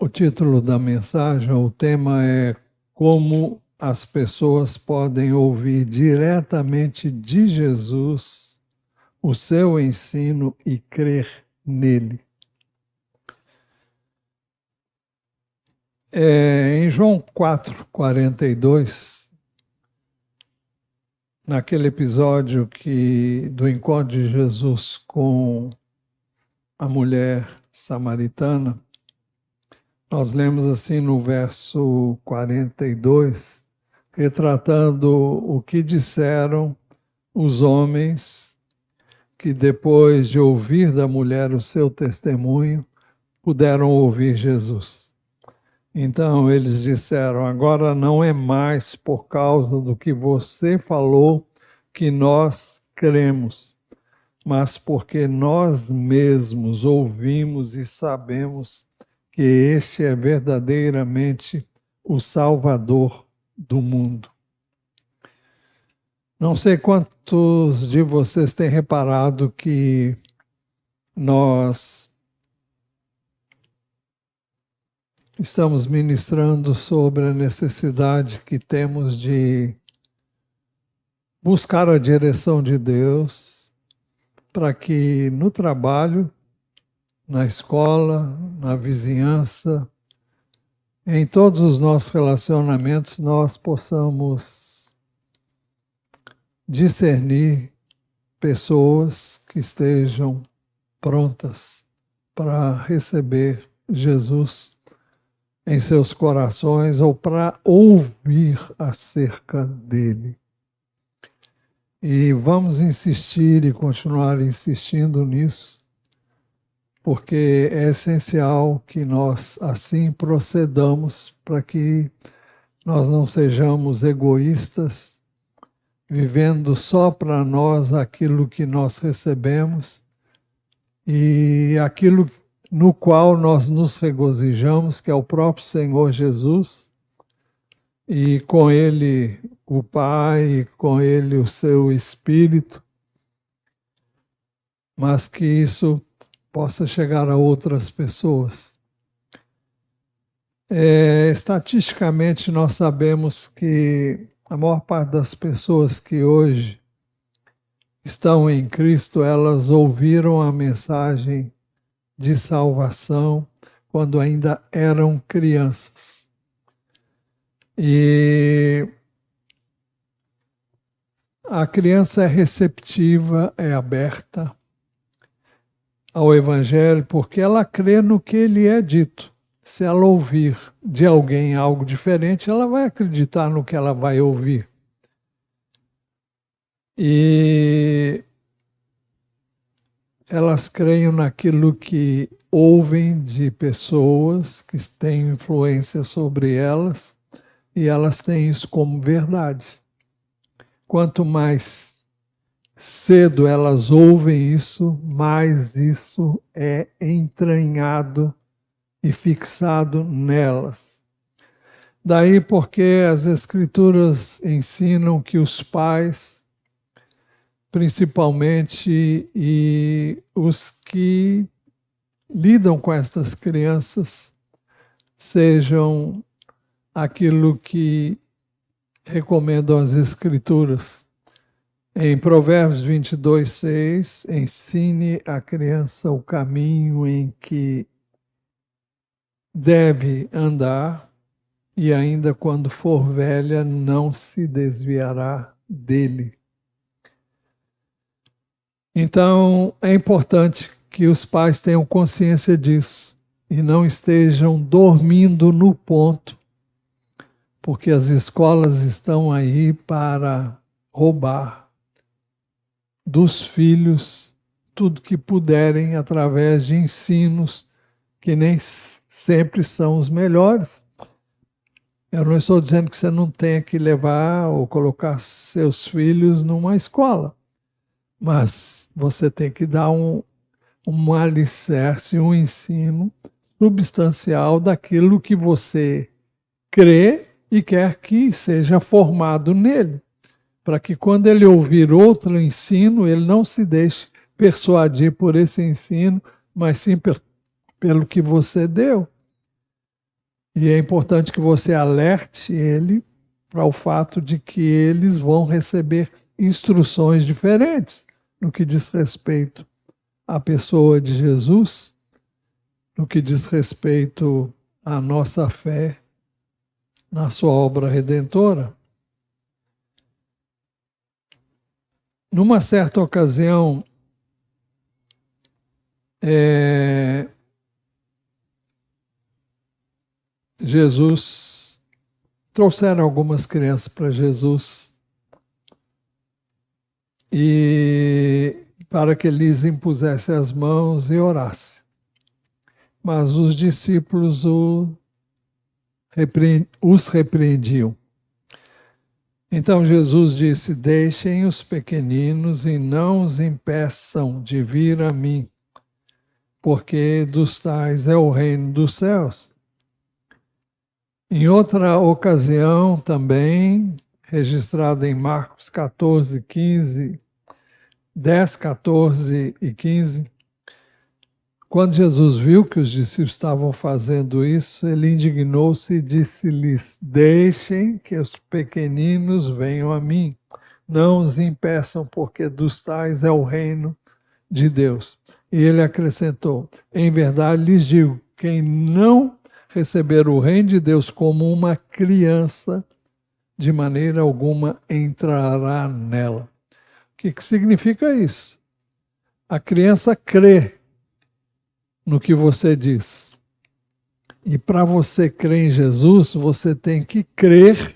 O título da mensagem, o tema é como as pessoas podem ouvir diretamente de Jesus o seu ensino e crer nele. Em João 4:42, naquele episódio do encontro de Jesus com a mulher samaritana, nós lemos assim no verso 42, retratando o que disseram os homens que, depois de ouvir da mulher o seu testemunho, puderam ouvir Jesus. Então eles disseram: agora não é mais por causa do que você falou que nós cremos, mas porque nós mesmos ouvimos e sabemos que este é verdadeiramente o Salvador do mundo. Não sei quantos de vocês têm reparado que nós estamos ministrando sobre a necessidade que temos de buscar a direção de Deus para que no trabalho, na escola, na vizinhança, em todos os nossos relacionamentos, nós possamos discernir pessoas que estejam prontas para receber Jesus em seus corações ou para ouvir acerca dele. E vamos insistir e continuar insistindo nisso, porque é essencial que nós assim procedamos para que nós não sejamos egoístas, vivendo só para nós aquilo que nós recebemos e aquilo no qual nós nos regozijamos, que é o próprio Senhor Jesus, e com Ele o Pai, e com Ele o seu Espírito, mas que isso possa chegar a outras pessoas. Estatisticamente, nós sabemos que a maior parte das pessoas que hoje estão em Cristo, elas ouviram a mensagem de salvação quando ainda eram crianças. E a criança é receptiva, é aberta ao Evangelho, porque ela crê no que lhe é dito. Se ela ouvir de alguém algo diferente, ela vai acreditar no que ela vai ouvir. E elas creem naquilo que ouvem de pessoas que têm influência sobre elas, e elas têm isso como verdade. Quanto mais cedo elas ouvem isso, mais isso é entranhado e fixado nelas. Daí porque as Escrituras ensinam que os pais, principalmente, e os que lidam com estas crianças, sejam aquilo que recomendam as Escrituras. Em Provérbios 22:6, ensine a criança o caminho em que deve andar, e ainda quando for velha não se desviará dele. Então, é importante que os pais tenham consciência disso e não estejam dormindo no ponto, porque as escolas estão aí para roubar dos filhos tudo que puderem através de ensinos que nem sempre são os melhores. Eu não estou dizendo que você não tenha que levar ou colocar seus filhos numa escola, mas você tem que dar um alicerce, um ensino substancial daquilo que você crê e quer que seja formado nele, para que quando ele ouvir outro ensino, ele não se deixe persuadir por esse ensino, mas sim pelo que você deu. E é importante que você alerte ele para o fato de que eles vão receber instruções diferentes no que diz respeito à pessoa de Jesus, no que diz respeito à nossa fé na sua obra redentora. Numa certa ocasião, trouxeram algumas crianças para Jesus e para que ele lhes impusesse as mãos e orasse. Mas os discípulos os repreendiam. Então Jesus disse: deixem os pequeninos e não os impeçam de vir a mim, porque dos tais é o reino dos céus. Em outra ocasião também, registrada em Marcos 14, 15, 10, 14 e 15, quando Jesus viu que os discípulos estavam fazendo isso, ele indignou-se e disse-lhes: deixem que os pequeninos venham a mim, não os impeçam, porque dos tais é o reino de Deus. E ele acrescentou: em verdade lhes digo, quem não receber o reino de Deus como uma criança, de maneira alguma entrará nela. O que significa isso? A criança crê no que você diz. E para você crer em Jesus, você tem que crer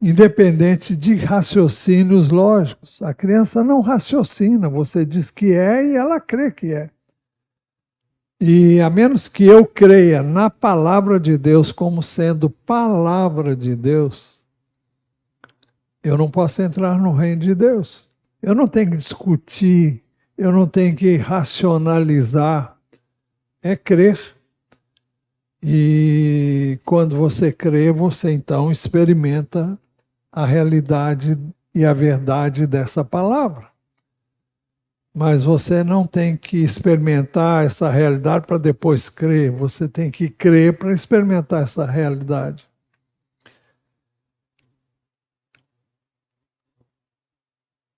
independente de raciocínios lógicos. A criança não raciocina, você diz que é e ela crê que é. E a menos que eu creia na palavra de Deus como sendo palavra de Deus, eu não posso entrar no reino de Deus. Eu não tenho que discutir, eu não tenho que racionalizar, é crer. E quando você crê, você então experimenta a realidade e a verdade dessa palavra. Mas você não tem que experimentar essa realidade para depois crer, você tem que crer para experimentar essa realidade.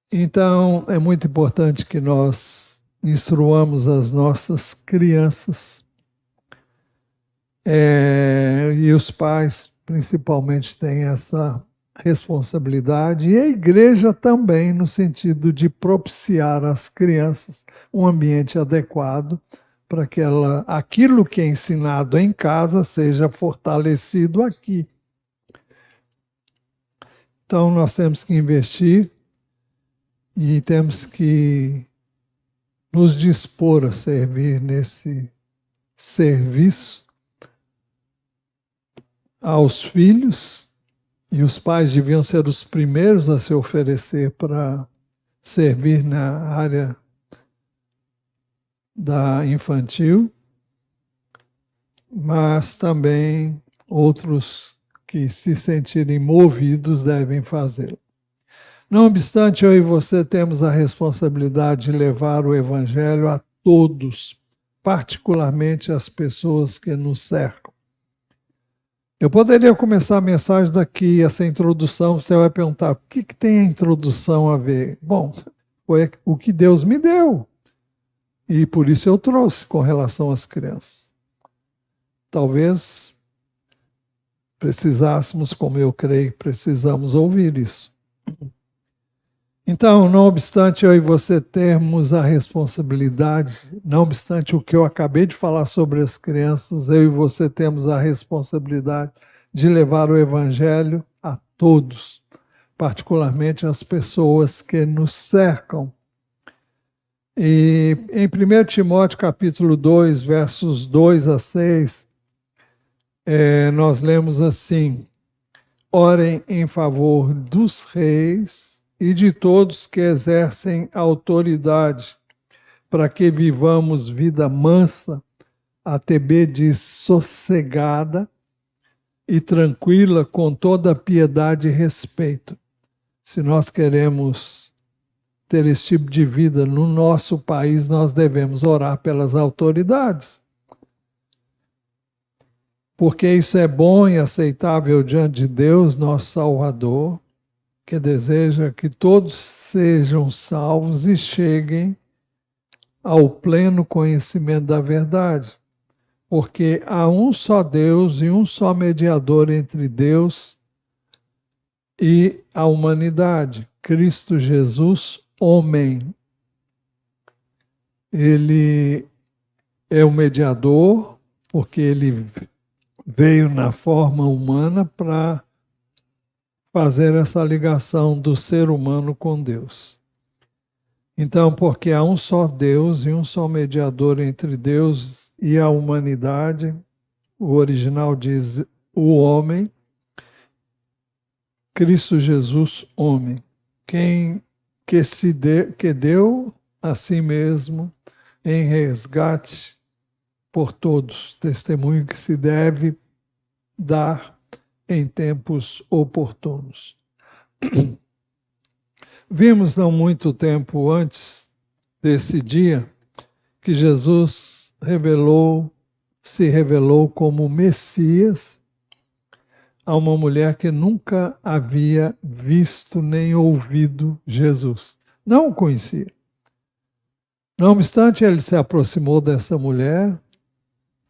Então, é muito importante que nós instruamos as nossas crianças, e os pais, principalmente, têm essa responsabilidade, e a igreja também, no sentido de propiciar às crianças um ambiente adequado para que aquilo que é ensinado em casa seja fortalecido aqui. Então, nós temos que investir e temos que nos dispor a servir nesse serviço aos filhos, e os pais deviam ser os primeiros a se oferecer para servir na área da infantil, mas também outros que se sentirem movidos devem fazê-lo. Não obstante, eu e você temos a responsabilidade de levar o Evangelho a todos, particularmente as pessoas que nos cercam. Eu poderia começar a mensagem daqui, essa introdução, você vai perguntar, o que tem a introdução a ver? Bom, foi o que Deus me deu, e por isso eu trouxe com relação às crianças. Talvez precisássemos, como eu creio, precisamos ouvir isso. Então, não obstante eu e você termos a responsabilidade, não obstante o que eu acabei de falar sobre as crianças, eu e você temos a responsabilidade de levar o Evangelho a todos, particularmente as pessoas que nos cercam. E em 1 Timóteo capítulo 2, versos 2 a 6, nós lemos assim: orem em favor dos reis e de todos que exercem autoridade, para que vivamos vida mansa, a TB diz sossegada e tranquila, com toda piedade e respeito. Se nós queremos ter esse tipo de vida no nosso país, nós devemos orar pelas autoridades. porque isso é bom e aceitável diante de Deus, nosso Salvador, que deseja que todos sejam salvos e cheguem ao pleno conhecimento da verdade. Porque há um só Deus e um só mediador entre Deus e a humanidade, Cristo Jesus, homem. Ele é o mediador, porque ele veio na forma humana para fazer essa ligação do ser humano com Deus. Então, porque há um só Deus e um só mediador entre Deus e a humanidade, o original diz o homem, Cristo Jesus, homem, que deu a si mesmo em resgate por todos, testemunho que se deve dar em tempos oportunos. Vimos não muito tempo antes desse dia que Jesus se revelou como Messias a uma mulher que nunca havia visto nem ouvido Jesus. Não o conhecia. Não obstante, ele se aproximou dessa mulher,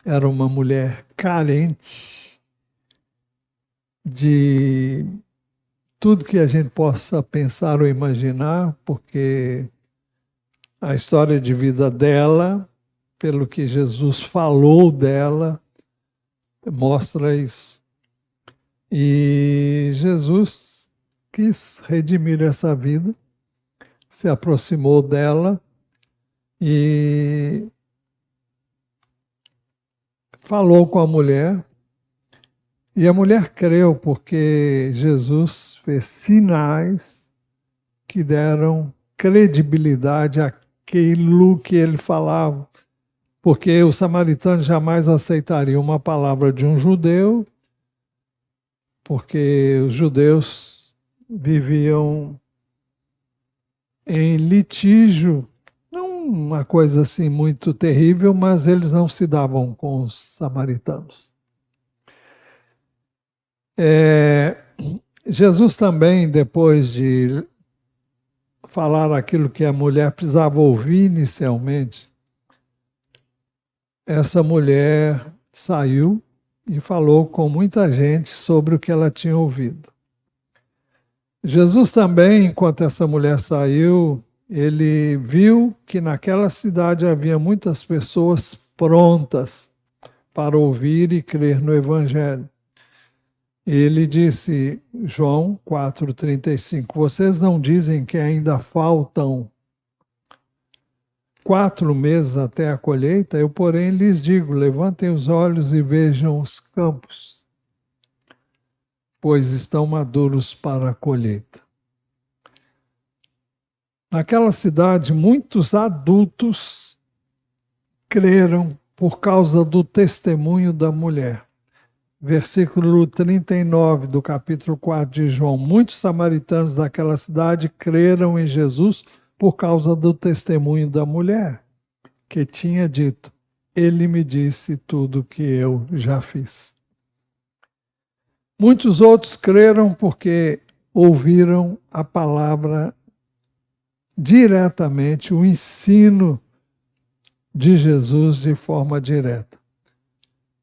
era uma mulher carente de tudo que a gente possa pensar ou imaginar, porque a história de vida dela, pelo que Jesus falou dela, mostra isso. E Jesus quis redimir essa vida, se aproximou dela e falou com a mulher. E a mulher creu porque Jesus fez sinais que deram credibilidade àquilo que ele falava. Porque os samaritanos jamais aceitariam uma palavra de um judeu, porque os judeus viviam em litígio, não uma coisa assim muito terrível, mas eles não se davam com os samaritanos. Jesus também, depois de falar aquilo que a mulher precisava ouvir inicialmente, essa mulher saiu e falou com muita gente sobre o que ela tinha ouvido. Jesus também, enquanto essa mulher saiu, ele viu que naquela cidade havia muitas pessoas prontas para ouvir e crer no Evangelho. Ele disse, João 4,35, vocês não dizem que ainda faltam 4 meses até a colheita? Eu, porém, lhes digo, levantem os olhos e vejam os campos, pois estão maduros para a colheita. Naquela cidade, muitos adultos creram por causa do testemunho da mulher. Versículo 39 do capítulo 4 de João. Muitos samaritanos daquela cidade creram em Jesus por causa do testemunho da mulher, que tinha dito, ele me disse tudo que eu já fiz. Muitos outros creram porque ouviram a palavra diretamente, o ensino de Jesus de forma direta.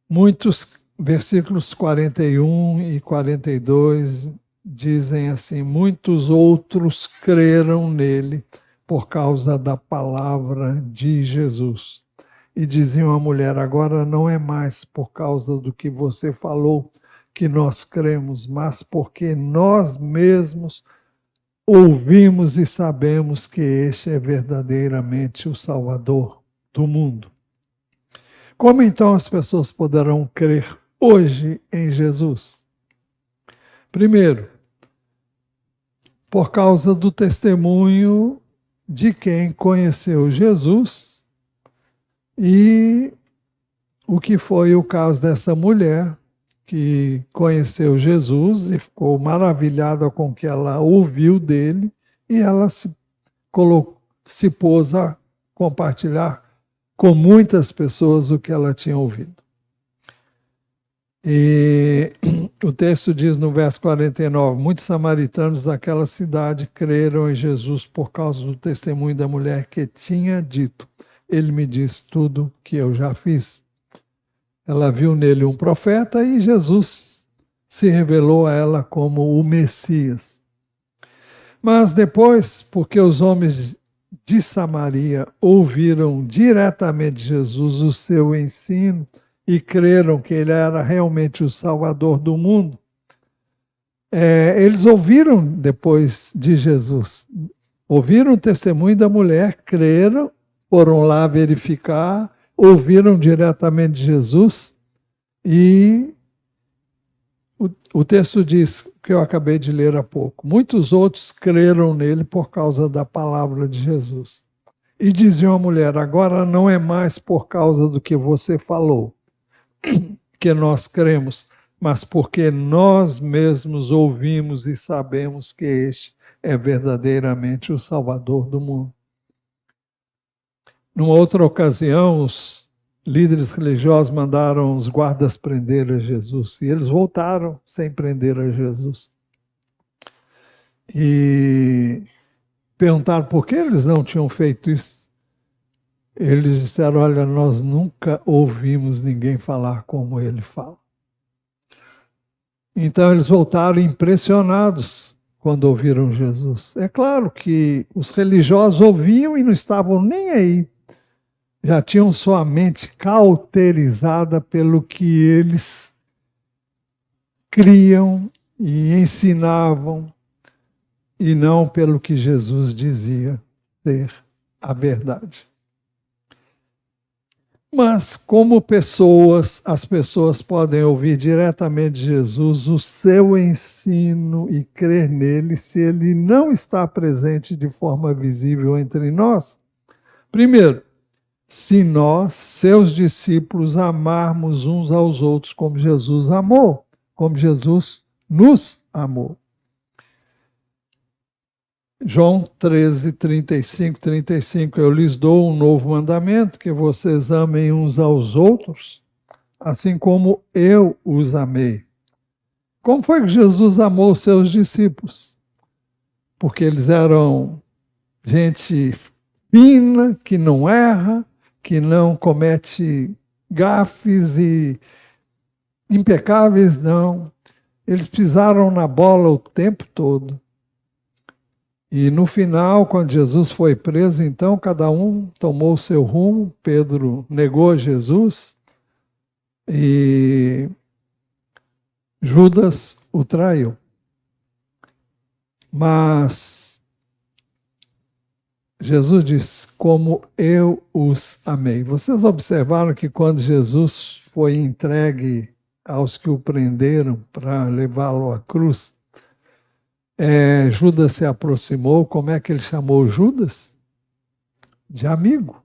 Muitos versículos 41 e 42 dizem assim, muitos outros creram nele por causa da palavra de Jesus. E diziam à mulher, agora não é mais por causa do que você falou que nós cremos, mas porque nós mesmos ouvimos e sabemos que este é verdadeiramente o Salvador do mundo. Como então as pessoas poderão crer hoje em Jesus? Primeiro, por causa do testemunho de quem conheceu Jesus e o que foi o caso dessa mulher que conheceu Jesus e ficou maravilhada com o que ela ouviu dele e ela se pôs a compartilhar com muitas pessoas o que ela tinha ouvido. E o texto diz no verso 49, muitos samaritanos daquela cidade creram em Jesus por causa do testemunho da mulher que tinha dito, ele me disse tudo que eu já fiz. Ela viu nele um profeta e Jesus se revelou a ela como o Messias. Mas depois, porque os homens de Samaria ouviram diretamente de Jesus o seu ensino e creram que ele era realmente o Salvador do mundo, eles ouviram depois de Jesus, ouviram o testemunho da mulher, creram, foram lá verificar, ouviram diretamente de Jesus e o texto diz, que eu acabei de ler há pouco, muitos outros creram nele por causa da palavra de Jesus. E diziam à mulher, agora não é mais por causa do que você falou que nós cremos, mas porque nós mesmos ouvimos e sabemos que este é verdadeiramente o Salvador do mundo. Numa outra ocasião, os líderes religiosos mandaram os guardas prender a Jesus, e eles voltaram sem prender a Jesus. E perguntaram por que eles não tinham feito isso. Eles disseram, olha, nós nunca ouvimos ninguém falar como ele fala. Então eles voltaram impressionados quando ouviram Jesus. É claro que os religiosos ouviam e não estavam nem aí. Já tinham sua mente cauterizada pelo que eles criam e ensinavam, e não pelo que Jesus dizia ser a verdade. Mas como pessoas, as pessoas podem ouvir diretamente de Jesus o seu ensino e crer nele se ele não está presente de forma visível entre nós? Primeiro, se nós, seus discípulos, amarmos uns aos outros como Jesus amou, como Jesus nos amou. João 13, 35, 35, eu lhes dou um novo mandamento, que vocês amem uns aos outros, assim como eu os amei. Como foi que Jesus amou os seus discípulos? Porque eles eram gente fina, que não erra, que não comete gafes e impecáveis, não. Eles pisaram na bola o tempo todo. E no final, quando Jesus foi preso, então cada um tomou o seu rumo. Pedro negou Jesus e Judas o traiu. Mas Jesus disse, como eu os amei. Vocês observaram que quando Jesus foi entregue aos que o prenderam para levá-lo à cruz, Judas se aproximou. Como é que ele chamou Judas? De amigo.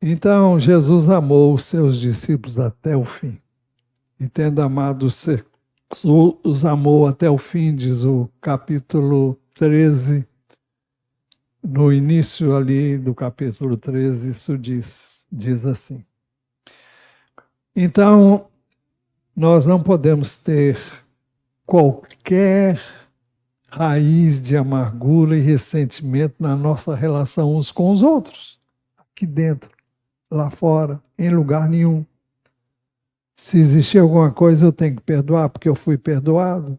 Então, Jesus amou os seus discípulos até o fim. E tendo amado os amou até o fim, diz o capítulo 13. No início ali do capítulo 13, isso diz assim. Então, nós não podemos ter qualquer raiz de amargura e ressentimento na nossa relação uns com os outros, aqui dentro, lá fora, em lugar nenhum. Se existir alguma coisa, eu tenho que perdoar, porque eu fui perdoado,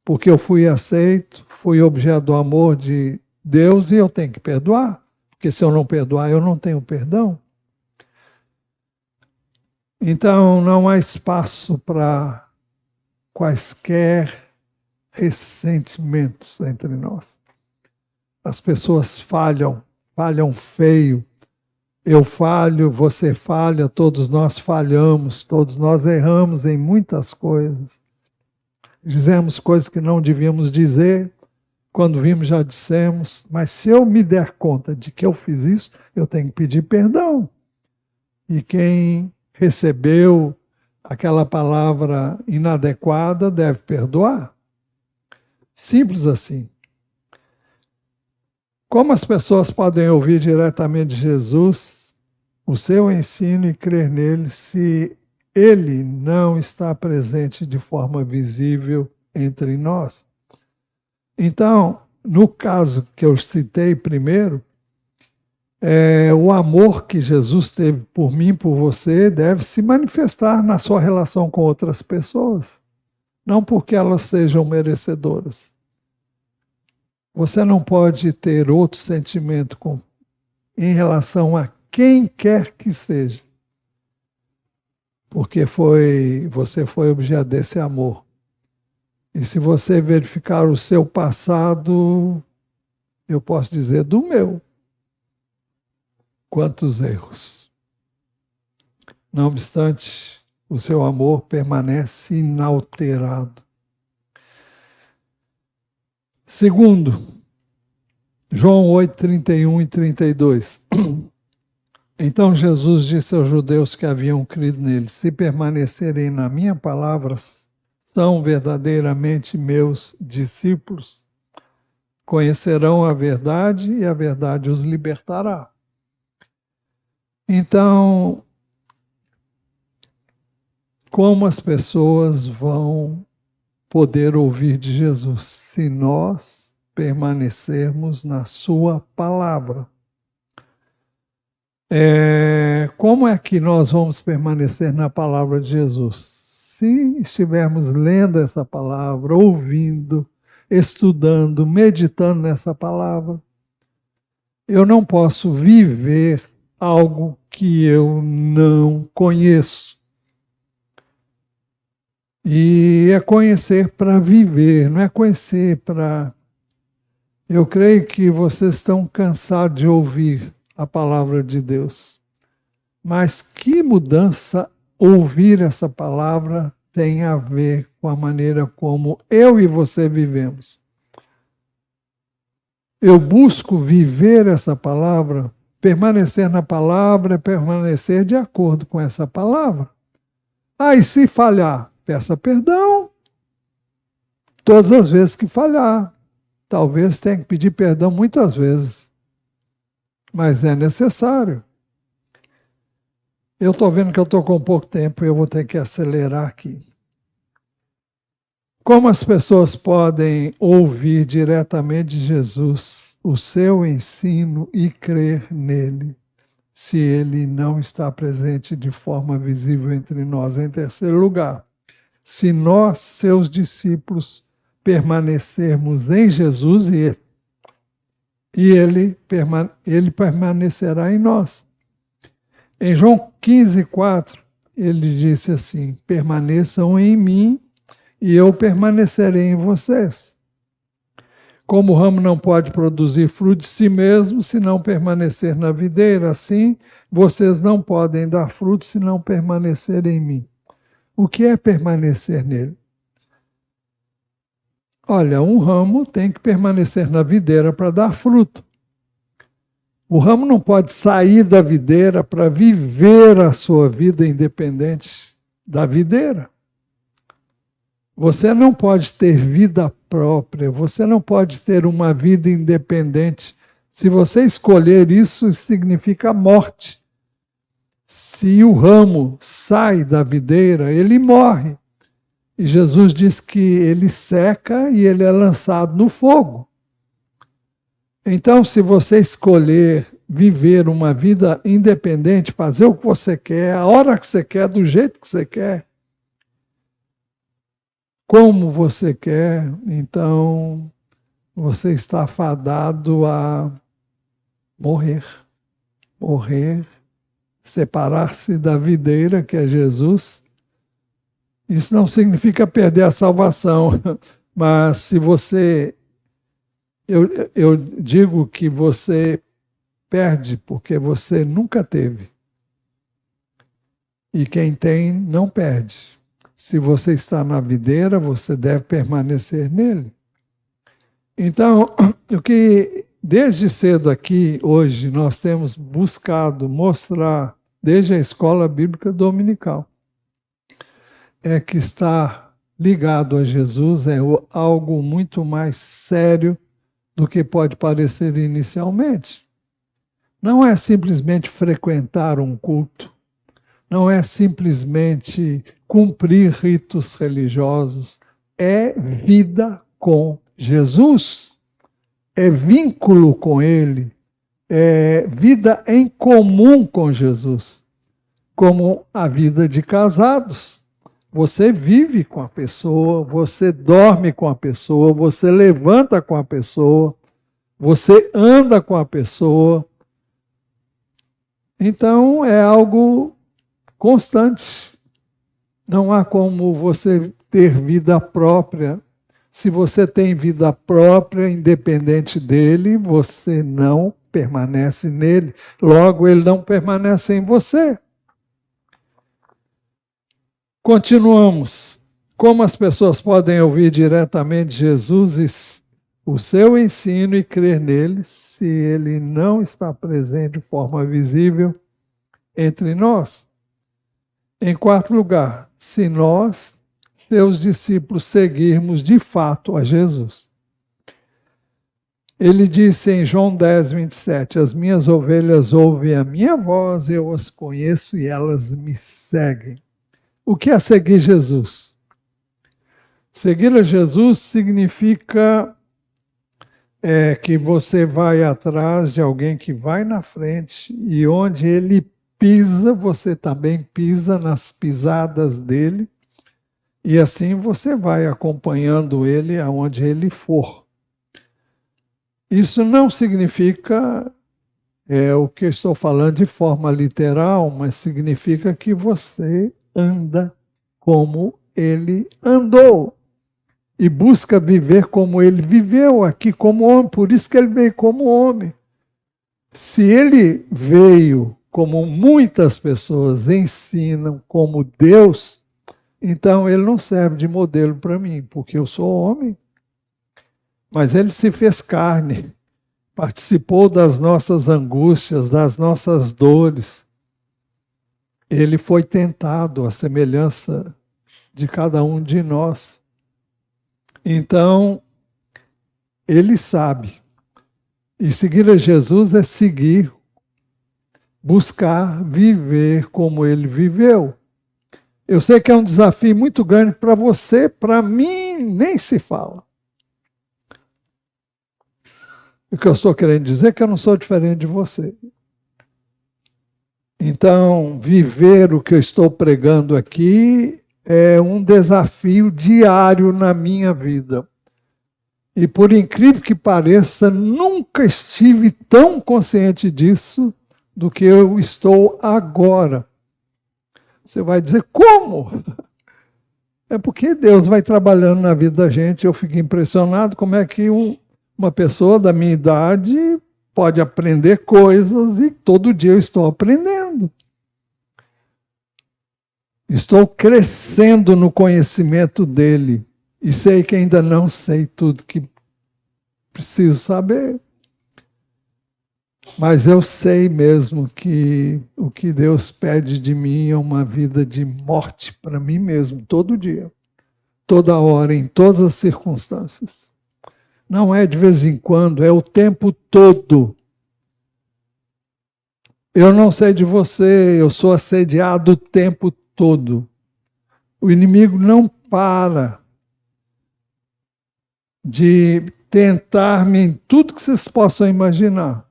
porque eu fui aceito, fui objeto do amor de Deus e eu tenho que perdoar, porque se eu não perdoar, eu não tenho perdão. Então, não há espaço para quaisquer ressentimentos entre nós. As pessoas falham feio. Eu falho, você falha, todos nós falhamos, todos nós erramos em muitas coisas. Dizemos coisas que não devíamos dizer, quando vimos já dissemos, mas se eu me der conta de que eu fiz isso, eu tenho que pedir perdão. E quem recebeu aquela palavra inadequada deve perdoar. Simples assim. Como as pessoas podem ouvir diretamente de Jesus o seu ensino e crer nele se ele não está presente de forma visível entre nós? Então, no caso que eu citei primeiro, o amor que Jesus teve por mim, por você, deve se manifestar na sua relação com outras pessoas, não porque elas sejam merecedoras. Você não pode ter outro sentimento em relação a quem quer que seja, porque você foi objeto desse amor. E se você verificar o seu passado, eu posso dizer do meu, quantos erros. Não obstante, o seu amor permanece inalterado. Segundo, João 8, 31 e 32. Então Jesus disse aos judeus que haviam crido nele: se permanecerem na minha palavra, são verdadeiramente meus discípulos. Conhecerão a verdade e a verdade os libertará. Então, como as pessoas vão poder ouvir de Jesus se nós permanecermos na sua palavra? Como é que nós vamos permanecer na palavra de Jesus? Se estivermos lendo essa palavra, ouvindo, estudando, meditando nessa palavra, eu não posso viver algo que eu não conheço. E é conhecer para viver, não é conhecer para... Eu creio que vocês estão cansados de ouvir a palavra de Deus. Mas que mudança ouvir essa palavra tem a ver com a maneira como eu e você vivemos. Eu busco viver essa palavra, permanecer na palavra, permanecer de acordo com essa palavra. E se falhar, peça perdão. Todas as vezes que falhar. Talvez tenha que pedir perdão muitas vezes. Mas é necessário. Eu estou vendo que eu estou com pouco tempo e eu vou ter que acelerar aqui. Como as pessoas podem ouvir diretamente de Jesus o seu ensino e crer nele, se ele não está presente de forma visível entre nós? Em terceiro lugar, se nós, seus discípulos, permanecermos em Jesus e ele permanecerá em nós. Em João 15, 4, ele disse assim: permaneçam em mim e eu permanecerei em vocês. Como o ramo não pode produzir fruto de si mesmo se não permanecer na videira, assim vocês não podem dar fruto se não permanecerem em mim. O que é permanecer nele? Olha, um ramo tem que permanecer na videira para dar fruto. O ramo não pode sair da videira para viver a sua vida independente da videira. Você não pode ter vida própria, você não pode ter uma vida independente. Se você escolher isso, significa morte. Se o ramo sai da videira, ele morre. E Jesus diz que ele seca e ele é lançado no fogo. Então, se você escolher viver uma vida independente, fazer o que você quer, a hora que você quer, do jeito que você quer, como você quer, então você está fadado a morrer. Morrer, separar-se da videira, que é Jesus. Isso não significa perder a salvação, mas se você... Eu digo que você perde porque você nunca teve. E quem tem, não perde. Se você está na videira, você deve permanecer nele. Então, o que desde cedo aqui, hoje, nós temos buscado mostrar, desde a escola bíblica dominical, é que estar ligado a Jesus é algo muito mais sério do que pode parecer inicialmente. Não é simplesmente frequentar um culto, não é simplesmente cumprir ritos religiosos, é vida com Jesus, é vínculo com Ele, é vida em comum com Jesus, como a vida de casados. Você vive com a pessoa, você dorme com a pessoa, você levanta com a pessoa, você anda com a pessoa. Então é algo constante. Não há como você ter vida própria. Se você tem vida própria, independente dele, você não permanece nele. Logo, ele não permanece em você. Continuamos. Como as pessoas podem ouvir diretamente Jesus e o seu ensino e crer nele, se ele não está presente de forma visível entre nós? Em quarto lugar, se nós, seus discípulos, seguirmos de fato a Jesus. Ele disse em João 10, 27, as minhas ovelhas ouvem a minha voz, eu as conheço e elas me seguem. O que é seguir Jesus? Seguir a Jesus significa que você vai atrás de alguém que vai na frente e onde ele pisa, você também pisa nas pisadas dele e assim você vai acompanhando ele aonde ele for. Isso não significa o que eu estou falando de forma literal, mas significa que você anda como ele andou e busca viver como ele viveu aqui como homem, por isso que ele veio como homem. Se ele veio como muitas pessoas ensinam, como Deus, então ele não serve de modelo para mim, porque eu sou homem. Mas ele se fez carne, participou das nossas angústias, das nossas dores. Ele foi tentado à semelhança de cada um de nós. Então, ele sabe. E seguir a Jesus é seguir, buscar viver como ele viveu. Eu sei que é um desafio muito grande para você, para mim nem se fala. O que eu estou querendo dizer é que eu não sou diferente de você. Então, viver o que eu estou pregando aqui é um desafio diário na minha vida. E por incrível que pareça, nunca estive tão consciente disso do que eu estou agora. Você vai dizer, como? É porque Deus vai trabalhando na vida da gente. Eu fico impressionado como é que uma pessoa da minha idade pode aprender coisas e todo dia eu estou aprendendo. Estou crescendo no conhecimento dele e sei que ainda não sei tudo que preciso saber. Mas eu sei mesmo que o que Deus pede de mim é uma vida de morte para mim mesmo, todo dia, toda hora, em todas as circunstâncias. Não é de vez em quando, é o tempo todo. Eu não sei de você, eu sou assediado o tempo todo. O inimigo não para de tentar-me em tudo que vocês possam imaginar.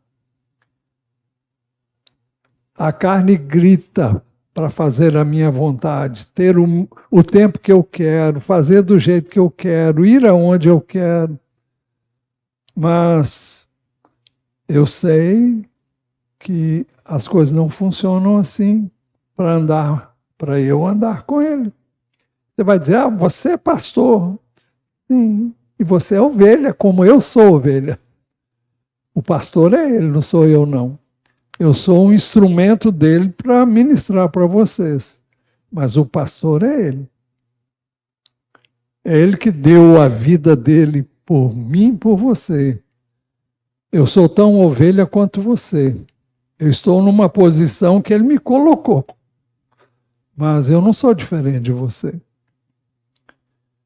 A carne grita para fazer a minha vontade, ter o tempo que eu quero, fazer do jeito que eu quero, ir aonde eu quero. Mas eu sei que as coisas não funcionam assim para eu andar com ele. Você vai dizer, você é pastor. Sim, e você é ovelha, como eu sou ovelha. O pastor é ele, não sou eu não. Eu sou um instrumento dele para ministrar para vocês. Mas o pastor é ele. É ele que deu a vida dele por mim e por você. Eu sou tão ovelha quanto você. Eu estou numa posição que ele me colocou. Mas eu não sou diferente de você.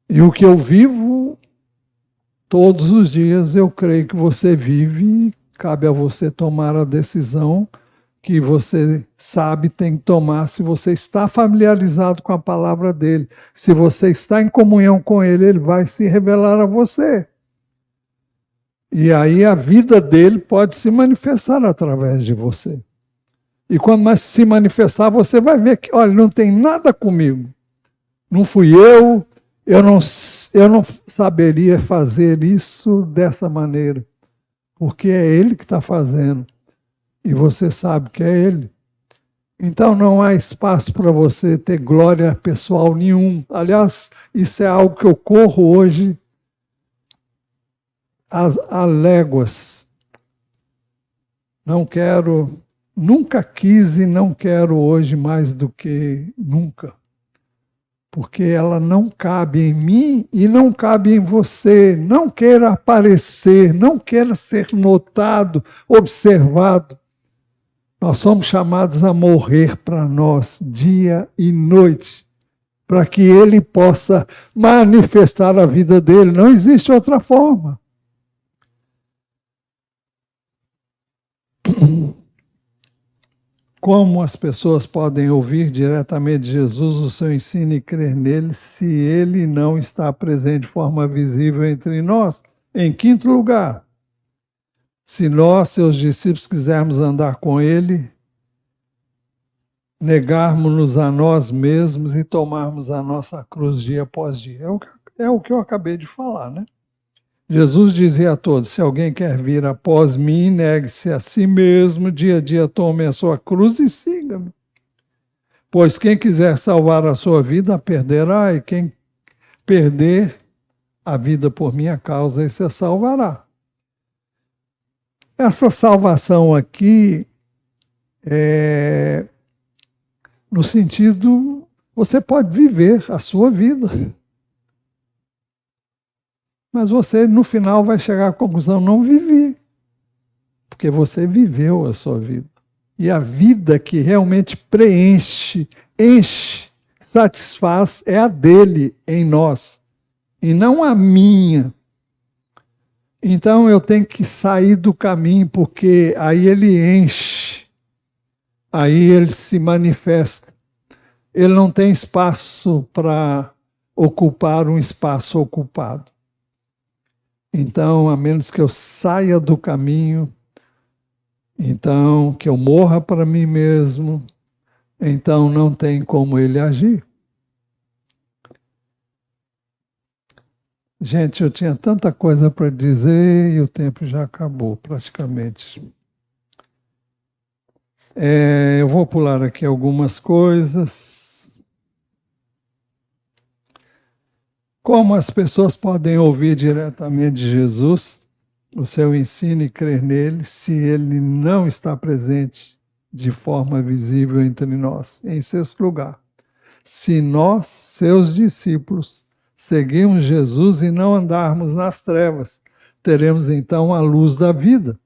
E o que eu vivo, todos os dias eu creio que você vive e cabe a você tomar a decisão que você sabe tem que tomar se você está familiarizado com a palavra dele. Se você está em comunhão com ele, ele vai se revelar a você. E aí a vida dele pode se manifestar através de você. E quando mais se manifestar, você vai ver que, olha, não tem nada comigo. Não fui eu não saberia fazer isso dessa maneira. Porque é ele que está fazendo. E você sabe que é ele. Então não há espaço para você ter glória pessoal nenhum. Aliás, isso é algo que eu corro hoje a léguas. Não quero, nunca quis e não quero hoje mais do que nunca. Porque ela não cabe em mim e não cabe em você. Não queira aparecer, não queira ser notado, observado. Nós somos chamados a morrer para nós, dia e noite, para que ele possa manifestar a vida dele. Não existe outra forma. Como as pessoas podem ouvir diretamente de Jesus o seu ensino e crer nele, se ele não está presente de forma visível entre nós? Em quinto lugar, se nós, seus discípulos, quisermos andar com ele, negarmos-nos a nós mesmos e tomarmos a nossa cruz dia após dia. É o que eu acabei de falar, né? Jesus dizia a todos, se alguém quer vir após mim, negue-se a si mesmo, dia a dia tome a sua cruz e siga-me. Pois quem quiser salvar a sua vida, a perderá, e quem perder a vida por minha causa, esse a salvará. Essa salvação aqui é no sentido, você pode viver a sua vida. Mas você, no final, vai chegar à conclusão, não vivi. Porque você viveu a sua vida. E a vida que realmente preenche, enche, satisfaz, é a dele em nós. E não a minha. Então eu tenho que sair do caminho, porque aí ele enche. Aí ele se manifesta. Ele não tem espaço para ocupar um espaço ocupado. Então, a menos que eu saia do caminho, então que eu morra para mim mesmo, então não tem como ele agir. Gente, eu tinha tanta coisa para dizer e o tempo já acabou praticamente. Eu vou pular aqui algumas coisas. Como as pessoas podem ouvir diretamente de Jesus o seu ensino e crer nele, se ele não está presente de forma visível entre nós? Em sexto lugar, se nós, seus discípulos, seguirmos Jesus e não andarmos nas trevas, teremos então a luz da vida.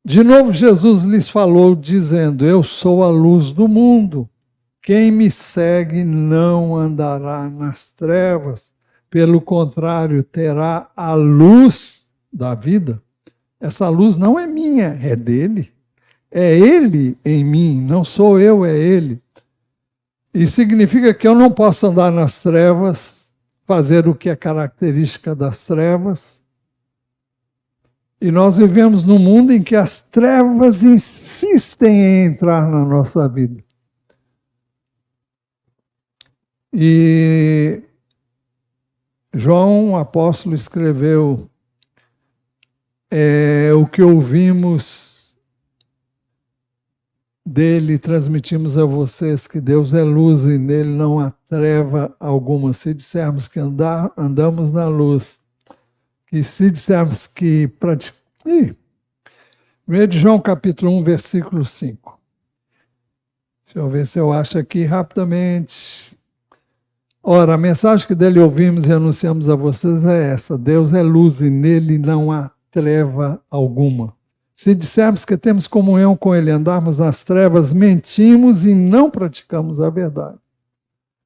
De novo, Jesus lhes falou, dizendo, eu sou a luz do mundo. Quem me segue não andará nas trevas, pelo contrário, terá a luz da vida. Essa luz não é minha, é dele. É ele em mim, não sou eu, é ele. E significa que eu não posso andar nas trevas, fazer o que é característica das trevas. E nós vivemos num mundo em que as trevas insistem em entrar na nossa vida. E João, o apóstolo, escreveu o que ouvimos dele, transmitimos a vocês, que Deus é luz e nele não há treva alguma. Se dissermos que andamos na luz, e se dissermos que praticamos... 1 de João capítulo 1, versículo 5. Deixa eu ver se eu acho aqui rapidamente. Ora, a mensagem que dele ouvimos e anunciamos a vocês é essa: Deus é luz e nele não há treva alguma. Se dissermos que temos comunhão com ele, andarmos nas trevas, mentimos e não praticamos a verdade.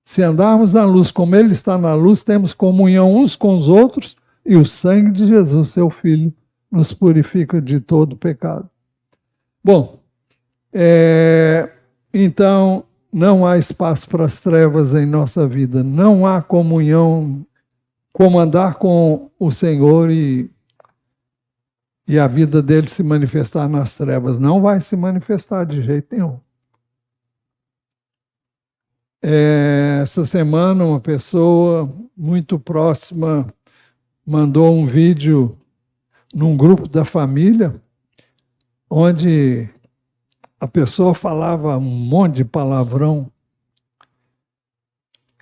Se andarmos na luz como ele está na luz, temos comunhão uns com os outros, e o sangue de Jesus, seu Filho, nos purifica de todo pecado. Bom, então não há espaço para as trevas em nossa vida, não há comunhão, como andar com o Senhor e a vida dele se manifestar nas trevas. Não vai se manifestar de jeito nenhum. Essa semana, uma pessoa muito próxima mandou um vídeo num grupo da família, onde a pessoa falava um monte de palavrão.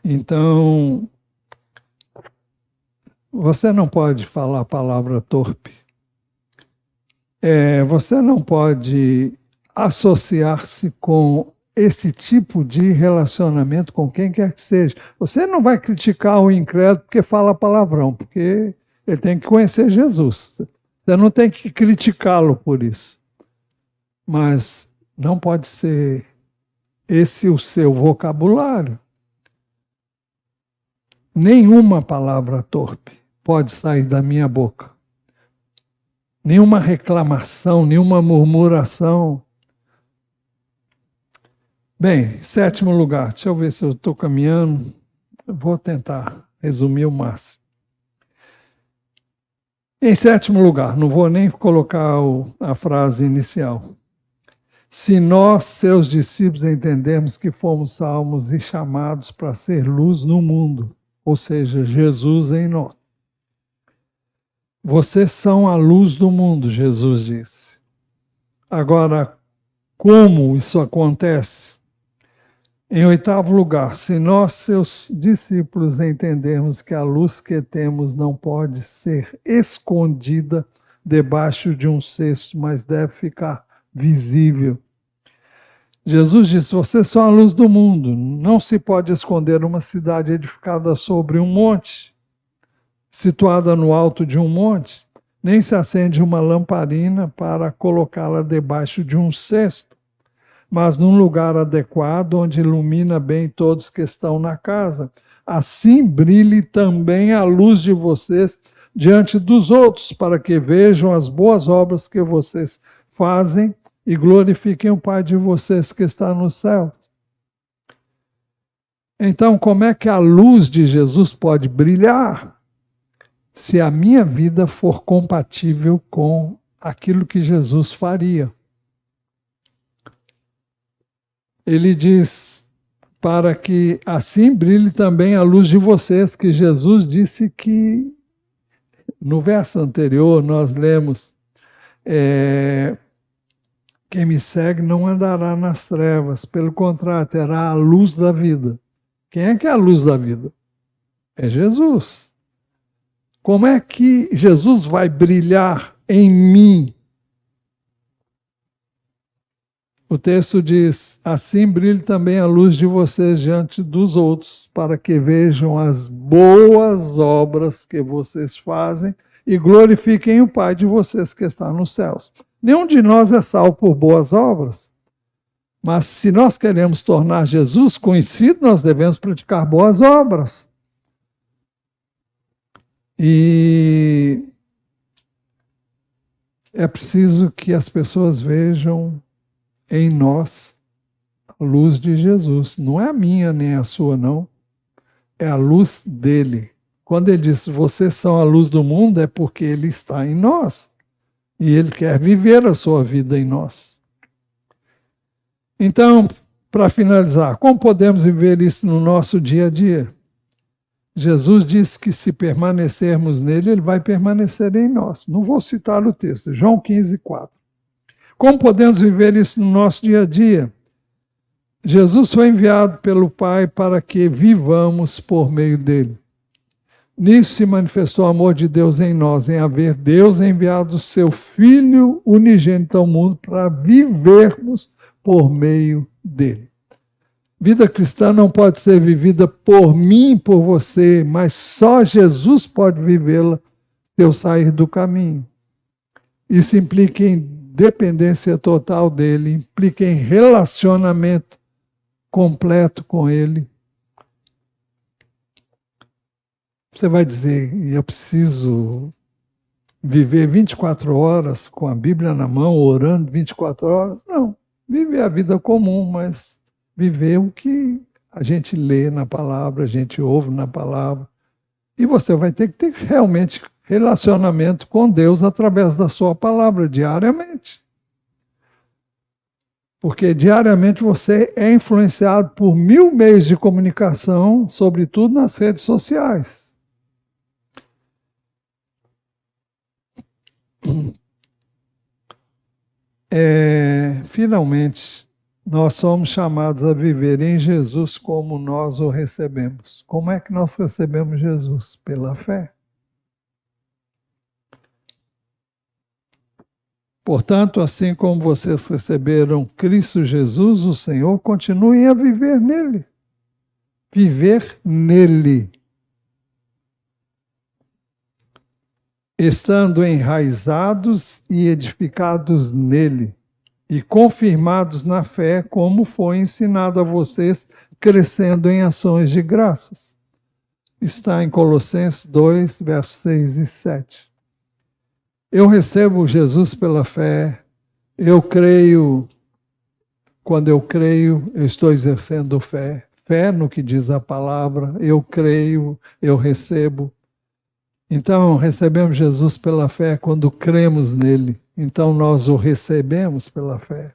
Então, você não pode falar palavra torpe. Você não pode associar-se com esse tipo de relacionamento com quem quer que seja. Você não vai criticar o incrédulo porque fala palavrão, porque ele tem que conhecer Jesus. Você não tem que criticá-lo por isso. Mas não pode ser esse o seu vocabulário. Nenhuma palavra torpe pode sair da minha boca. Nenhuma reclamação, nenhuma murmuração. Bem, 7º lugar, deixa eu ver se eu estou caminhando, eu vou tentar resumir o máximo. Em 7º lugar, não vou nem colocar a frase inicial. Se nós, seus discípulos, entendermos que fomos salvos e chamados para ser luz no mundo, ou seja, Jesus em nós. Vocês são a luz do mundo, Jesus disse. Agora, como isso acontece? Em 8º lugar, se nós, seus discípulos, entendermos que a luz que temos não pode ser escondida debaixo de um cesto, mas deve ficar visível. Jesus disse, vocês são a luz do mundo, não se pode esconder uma cidade edificada sobre um monte, situada no alto de um monte, nem se acende uma lamparina para colocá-la debaixo de um cesto, mas num lugar adequado, onde ilumina bem todos que estão na casa. Assim brilhe também a luz de vocês diante dos outros, para que vejam as boas obras que vocês fazem e glorifiquem o Pai de vocês que está no céu. Então, como é que a luz de Jesus pode brilhar? Se a minha vida for compatível com aquilo que Jesus faria. Ele diz, para que assim brilhe também a luz de vocês, que Jesus disse que, no verso anterior, nós lemos, quem me segue não andará nas trevas, pelo contrário, terá a luz da vida. Quem é que é a luz da vida? É Jesus. Como é que Jesus vai brilhar em mim? O texto diz, assim brilhe também a luz de vocês diante dos outros, para que vejam as boas obras que vocês fazem e glorifiquem o Pai de vocês que está nos céus. Nenhum de nós é salvo por boas obras, mas se nós queremos tornar Jesus conhecido, nós devemos praticar boas obras. E é preciso que as pessoas vejam em nós a luz de Jesus. Não é a minha nem a sua, não. É a luz dele. Quando ele diz, vocês são a luz do mundo, é porque ele está em nós. E ele quer viver a sua vida em nós. Então, para finalizar, como podemos viver isso no nosso dia a dia? Jesus disse que se permanecermos nele, ele vai permanecer em nós. Não vou citar o texto, João 15:4. Como podemos viver isso no nosso dia a dia? Jesus foi enviado pelo Pai para que vivamos por meio dele. Nisso se manifestou o amor de Deus em nós, em haver Deus enviado o seu Filho unigênito ao mundo para vivermos por meio dele. Vida cristã não pode ser vivida por mim, por você, mas só Jesus pode vivê-la se eu sair do caminho. Isso implica em dependência total dele, implica em relacionamento completo com ele. Você vai dizer, eu preciso viver 24 horas com a Bíblia na mão, orando 24 horas? Não, viver a vida comum, mas viver o que a gente lê na palavra, a gente ouve na palavra. E você vai ter que ter realmente relacionamento com Deus através da sua palavra, diariamente. Porque diariamente você é influenciado por 1000 meios de comunicação, sobretudo nas redes sociais. Finalmente, nós somos chamados a viver em Jesus como nós o recebemos. Como é que nós recebemos Jesus? Pela fé. Portanto, assim como vocês receberam Cristo Jesus, o Senhor, continuem a viver nele. Viver nele. Estando enraizados e edificados nele, e confirmados na fé, como foi ensinado a vocês, crescendo em ações de graças. Está em Colossenses 2, versos 6 e 7. Eu recebo Jesus pela fé, eu creio, quando eu creio, eu estou exercendo fé. Fé no que diz a palavra, eu creio, eu recebo. Então, recebemos Jesus pela fé quando cremos nele. Então, nós o recebemos pela fé.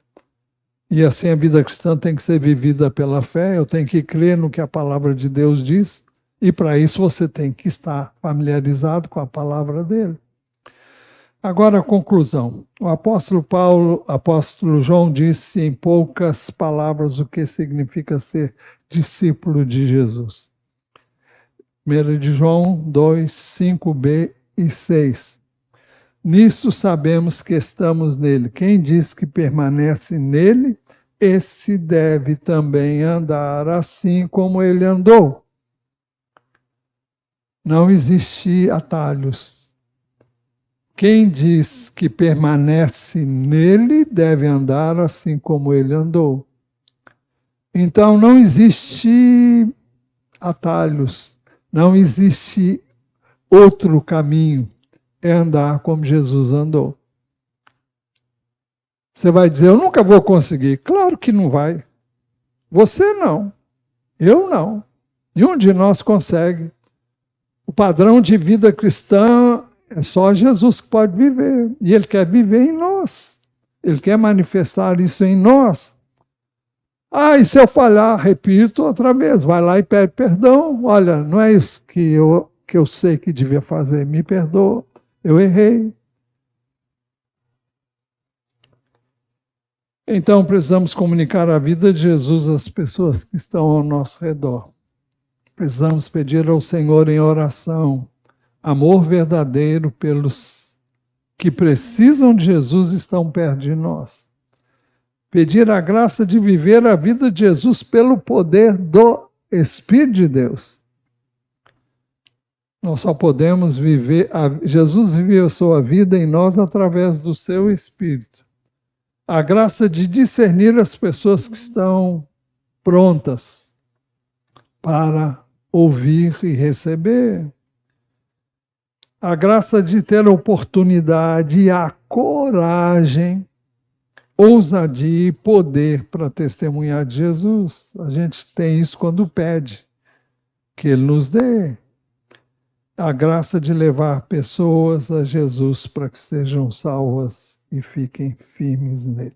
E assim a vida cristã tem que ser vivida pela fé. Eu tenho que crer no que a palavra de Deus diz. E para isso você tem que estar familiarizado com a palavra dele. Agora a conclusão. O apóstolo João disse em poucas palavras o que significa ser discípulo de Jesus. 1 de João 2, 5b e 6. Nisso sabemos que estamos nele. Quem diz que permanece nele, esse deve também andar assim como ele andou. Não existe atalhos. Quem diz que permanece nele, deve andar assim como ele andou. Então não existe atalhos. Não existe outro caminho, é andar como Jesus andou. Você vai dizer, eu nunca vou conseguir. Claro que não vai. Você não. Eu não. Nenhum de nós consegue. O padrão de vida cristã é só Jesus que pode viver. E Ele quer viver em nós. Ele quer manifestar isso em nós. E se eu falhar, repito outra vez, vai lá e pede perdão. Olha, não é isso que eu sei que devia fazer, me perdoa, eu errei. Então precisamos comunicar a vida de Jesus às pessoas que estão ao nosso redor. Precisamos pedir ao Senhor em oração amor verdadeiro pelos que precisam de Jesus e estão perto de nós. Pedir a graça de viver a vida de Jesus pelo poder do Espírito de Deus. Nós só podemos viver, Jesus viveu a sua vida em nós através do seu Espírito. A graça de discernir as pessoas que estão prontas para ouvir e receber. A graça de ter a oportunidade e a coragem, ousadia e poder para testemunhar de Jesus. A gente tem isso quando pede, que Ele nos dê a graça de levar pessoas a Jesus para que sejam salvas e fiquem firmes nele.